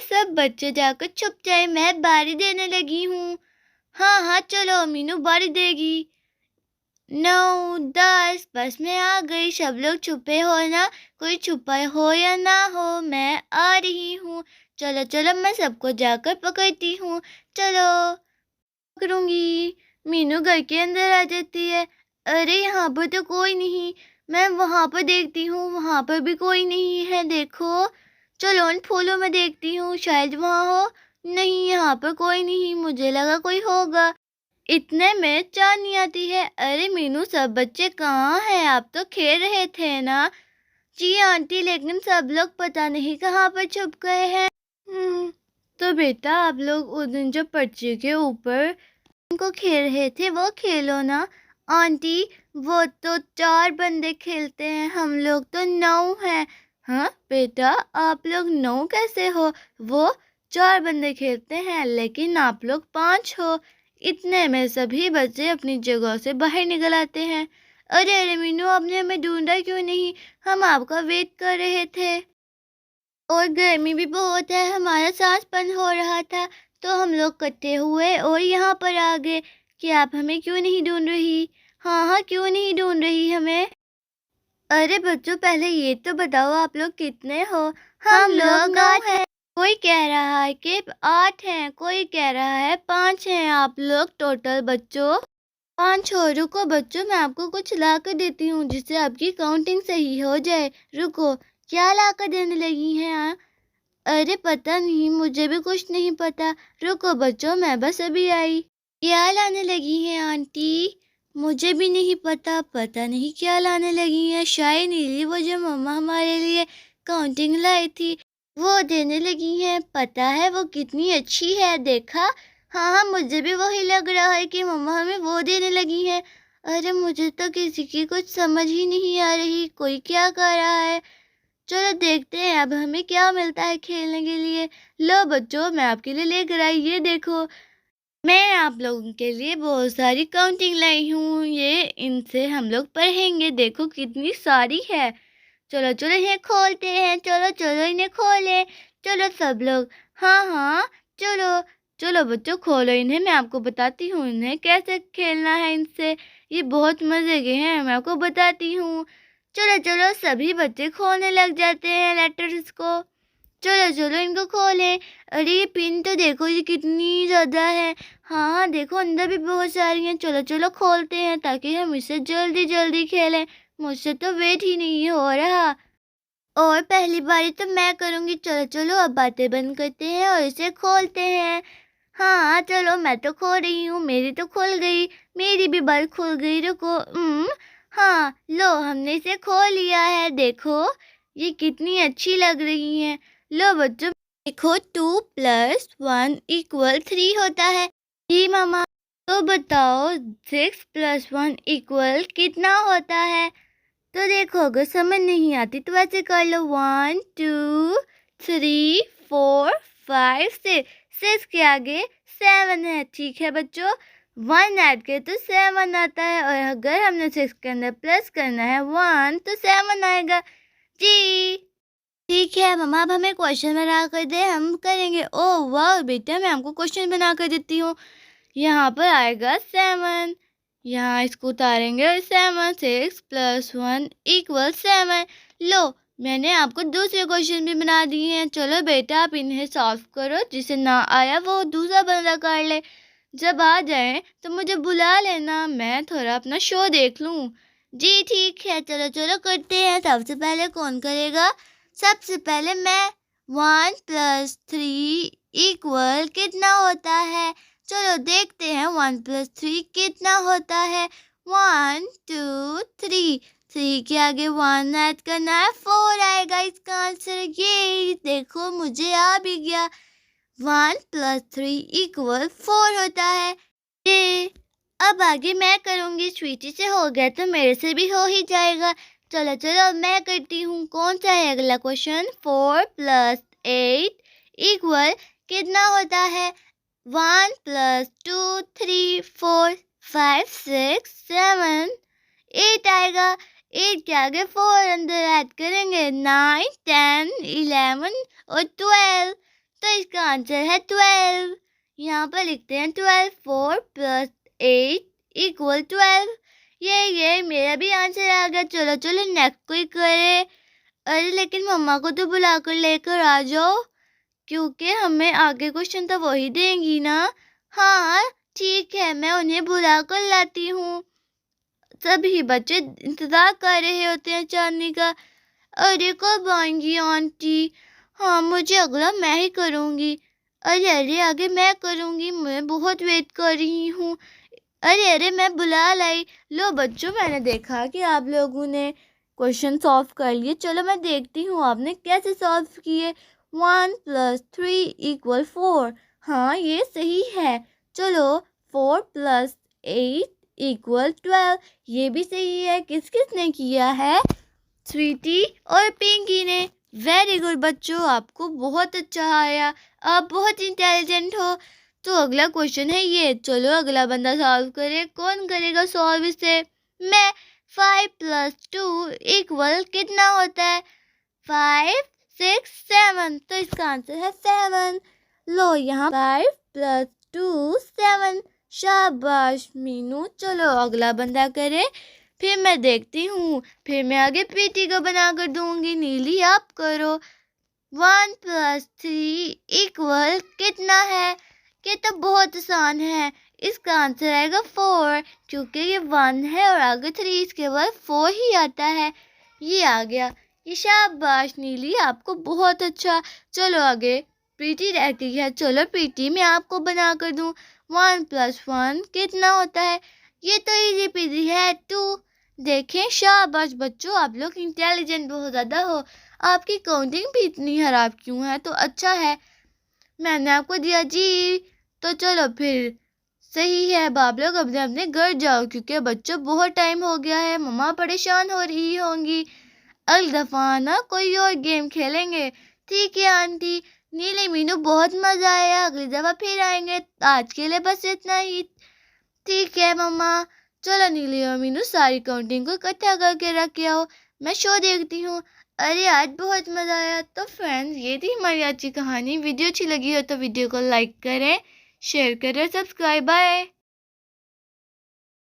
सब बच्चे जाकर छुप जाए, मैं बारी देने लगी हूँ। हाँ हाँ चलो, मीनू बारी देगी। 9, 10, बस मैं आ गई। सब लोग छुपे हो ना, कोई छुपा हो या ना हो, मैं आ रही हूँ। चलो चलो, मैं सबको जाकर पकड़ती हूँ। चलो पकड़ूंगी। मीनू घर के अंदर आ जाती है। अरे यहाँ पर तो कोई नहीं। मैं वहां पर देखती हूँ, वहां पर भी कोई नहीं है, देखो। चलो उन फूलों में देखती हूँ, शायद वहां हो। नहीं, यहाँ पर कोई नहीं, मुझे लगा कोई होगा। इतने में चांदनी आती है। अरे मीनू, सब बच्चे कहाँ हैं? आप तो खेल रहे थे ना। जी आंटी, लेकिन सब लोग पता नहीं कहाँ पर छुप गए हैं। तो बेटा, आप लोग उस दिन जो पर्चे के ऊपर को खेल रहे थे वो खेलो ना। आंटी, वो तो 4 बंदे खेलते हैं, हम लोग तो 9 हैं। हाँ बेटा, आप लोग 9 कैसे हो? वो 4 बंदे खेलते हैं, लेकिन आप लोग 5 हो। इतने में सभी बच्चे अपनी जगह से बाहर निकल आते हैं। अरे अरे मीनू, आपने हमें ढूंढा क्यों नहीं? हम आपका वेट कर रहे थे। और गर्मी भी बहुत है, हमारा सांस बंद हो रहा था, तो हम लोग इकट्ठे हुए और यहाँ पर आ गए। कि आप हमें क्यों नहीं ढूंढ रही? हाँ हाँ, क्यों नहीं ढूंढ रही हमें? अरे बच्चों, पहले ये तो बताओ, आप लोग कितने हो? हम लोग 9 हैं। कोई कह रहा है कि 8 हैं, कोई कह रहा है 5 हैं। आप लोग टोटल बच्चों 5 हो। रुको बच्चों, मैं आपको कुछ ला कर देती हूँ जिससे आपकी काउंटिंग सही हो जाए। रुको, क्या ला कर देने लगी हैं? अरे पता नहीं, मुझे भी कुछ नहीं पता। रुको बच्चों, मैं बस अभी आई। क्या लाने लगी हैं आंटी? मुझे भी नहीं पता, पता नहीं क्या लाने लगी हैं। शायद नीली, वो जो मम्मा हमारे लिए काउंटिंग लाई थी, वो देने लगी हैं। पता है वो कितनी अच्छी है, देखा? हाँ हाँ, मुझे भी वही लग रहा है कि मम्मा हमें वो देने लगी हैं। अरे मुझे तो किसी की कुछ समझ ही नहीं आ रही, कोई क्या कर रहा है। चलो देखते हैं अब हमें क्या मिलता है खेलने के लिए। लो बच्चों, मैं आपके लिए लेकर आई, ये देखो। मैं आप लोगों के लिए बहुत सारी काउंटिंग लाई हूँ, ये इनसे हम लोग पढ़ेंगे। देखो कितनी सारी है। चलो चलो, इन्हें खोलते हैं। चलो चलो, इन्हें खोलें। चलो सब लोग। हाँ हाँ, चलो चलो बच्चों, खोलो इन्हें। मैं आपको बताती हूँ इन्हें कैसे खेलना है इनसे। ये बहुत मजे के हैं, मैं आपको बताती हूँ। चलो चलो, सभी बच्चे खोलने लग जाते हैं लेटर्स को। चलो चलो, इनको खोलें। अरे ये पिन तो देखो, ये कितनी ज़्यादा है। हाँ हाँ, देखो अंदर भी बहुत सारी हैं। चलो चलो, खोलते हैं ताकि हम इसे जल्दी जल्दी खेलें। मुझसे तो वेट ही नहीं हो रहा। और पहली बारी तो मैं करूँगी। चलो चलो, अब बातें बंद करते हैं और इसे खोलते हैं। हाँ चलो, मैं तो खो रही हूँ, मेरी तो खुल गई। मेरी भी बाल खुल गई। रुको। हाँ लो, हमने इसे खोल लिया है। देखो ये कितनी अच्छी लग रही हैं। लो बच्चों, देखो 2+1 = 3 होता है। जी मामा। तो बताओ 6+1 कितना होता है? तो देखो, अगर समझ नहीं आती तो ऐसे कर लो। 1, 2, 3, 4, 5, 6। 6 के आगे 7 है। ठीक है बच्चों, 1 ऐड करे तो 7 आता है, और अगर हमने 6 के अंदर प्लस करना है 1 तो 7 आएगा। जी ठीक है मम्मा, अब हमें क्वेश्चन बना कर दे, हम करेंगे। ओह वाह बेटा, मैं आपको क्वेश्चन बना कर देती हूँ। यहाँ पर आएगा 7, यहाँ इसको उतारेंगे और 6+1 = 7। लो, मैंने आपको दूसरे क्वेश्चन भी बना दिए हैं। चलो बेटा, आप इन्हें सॉल्व करो, जिसे ना आया वो दूसरा बंदा कर ले। जब आ जाए तो मुझे बुला लेना, मैं थोड़ा अपना शो देख लूँ। जी ठीक है, चलो चलो करते हैं। सबसे पहले कौन करेगा? सबसे पहले मैं। 1+3 कितना होता है? चलो देखते हैं 1+3 कितना होता है। 1, 2, 3। 3 के आगे 1 ऐड करना है, 4 आएगा इसका आंसर। ये देखो, मुझे आ भी गया। 1+3 = 4 होता है। ये अब आगे मैं करूँगी। स्वीटी से हो गया तो मेरे से भी हो ही जाएगा। चलो चलो, अब मैं करती हूँ। कौन सा है अगला क्वेश्चन? 4+8 कितना होता है? 1+2, 3, 4, 5, 6, 7, 8 आएगा। 8 के आगे 4 अंदर ऐड करेंगे, 9, 10, 11 और 12। तो इसका आंसर है 12। यहाँ पर लिखते हैं 12। 4 + 8 = 12। ये मेरा भी आंसर आ गया। चलो चलो नेक्स्ट कोई करे। अरे लेकिन मम्मा को तो बुलाकर लेकर आ जाओ, क्योंकि हमें आगे क्वेश्चन तो वही देंगी ना। हाँ ठीक है, मैं उन्हें बुला कर लाती हूँ। सभी बच्चे इंतजार कर रहे होते हैं चांदनी का। अरे कब आएंगी आंटी? हाँ मुझे अगला मैं ही करूँगी। अरे आगे मैं करूँगी, मैं बहुत वेट कर रही हूँ। अरे मैं बुला लाई। लो बच्चों, मैंने देखा कि आप लोगों ने क्वेश्चन सॉल्व कर लिए। चलो मैं देखती हूँ आपने कैसे सॉल्व किए। 1 + 3 = 4। हाँ ये सही है। चलो 4 + 8 = 12। ये भी सही है। किसने किया है? स्वीटी और पिंकी ने। वेरी गुड बच्चों, आपको बहुत अच्छा आया। आप बहुत इंटेलिजेंट हो। तो अगला क्वेश्चन है ये। चलो अगला बंदा सॉल्व करे। कौन करेगा सॉल्व इसे? मैं। 5 + 2 = कितना होता है? 5 6 7। तो इसका आंसर है 7। लो यहाँ 5 + 2 7। शाबाश मीनू। चलो अगला बंदा करे, फिर मैं देखती हूँ। फिर मैं आगे पीटी को बना कर दूंगी। नीली आप करो। 1 + 3 = कितना है? ये तो बहुत आसान है। इसका आंसर आएगा 4, क्योंकि ये 1 है और आगे 3, इसके बाद 4 ही आता है। ये आ गया। ये शाबाश नीली, आपको बहुत अच्छा। चलो आगे प्रीति रहती है। चलो प्रीति मैं आपको बना कर दूं। 1 + 1 कितना होता है? ये तो इजी पीजी है, 2। देखें, शाबाश बच्चों, आप लोग इंटेलिजेंट बहुत ज़्यादा हो। आपकी काउंटिंग भी इतनी खराब क्यों है? तो अच्छा है मैंने आपको दिया जी। तो चलो फिर सही है। अब आप लोग अपने अपने घर जाओ, क्योंकि बच्चों बहुत टाइम हो गया है। मम्मा परेशान हो रही होंगी। अगली दफ़ा ना कोई और गेम खेलेंगे। ठीक है आंटी। नीले मीनू बहुत मज़ा आया, अगली दफ़ा फिर आएंगे। आज के लिए बस इतना ही। ठीक है मम्मा। चलो नीली और मीनू सारी काउंटिंग को इकट्ठा करके रख के आओ, मैं शो देखती हूँ। अरे आज बहुत मज़ा आया। तो फ्रेंड्स, ये थी हमारी आज की कहानी। वीडियो अच्छी लगी हो तो वीडियो को लाइक करें, शेयर करें, सब्सक्राइब। बाय।